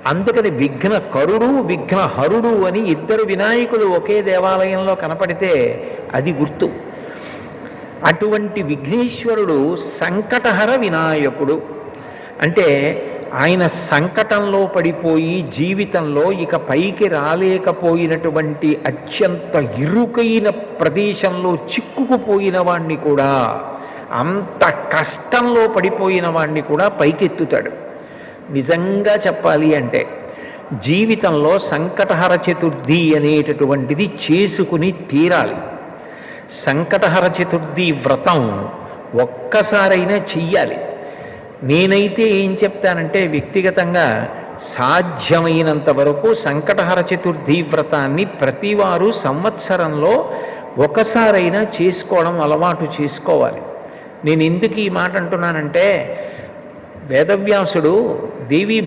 అందుకని విఘ్నకరుడు విఘ్నహరుడు అని ఇద్దరు వినాయకులు ఒకే దేవాలయంలో కనపడితే అది గుర్తు. అటువంటి విఘ్నేశ్వరుడు సంకటహర వినాయకుడు. అంటే ఆయన సంకటంలో పడిపోయి జీవితంలో ఇక పైకి రాలేకపోయినటువంటి అత్యంత ఇరుకైన ప్రదేశంలో చిక్కుకుపోయిన వాణ్ణి కూడా, అంత కష్టంలో పడిపోయిన వాణ్ణి కూడా పైకెత్తుతాడు. నిజంగా చెప్పాలి అంటే జీవితంలో సంకటహర చతుర్థి అనేటటువంటిది చేసుకుని తీరాలి. సంకటహర చతుర్థి వ్రతం ఒక్కసారైనా చెయ్యాలి. నేనైతే ఏం చెప్తానంటే వ్యక్తిగతంగా సాధ్యమైనంత వరకు సంకటహర చతుర్థి వ్రతాన్ని ప్రతివారు సంవత్సరంలో ఒకసారైనా చేసుకోవడం అలవాటు చేసుకోవాలి. నేను ఎందుకు ఈ మాట అంటున్నానంటే వేదవ్యాసుడు దేవీ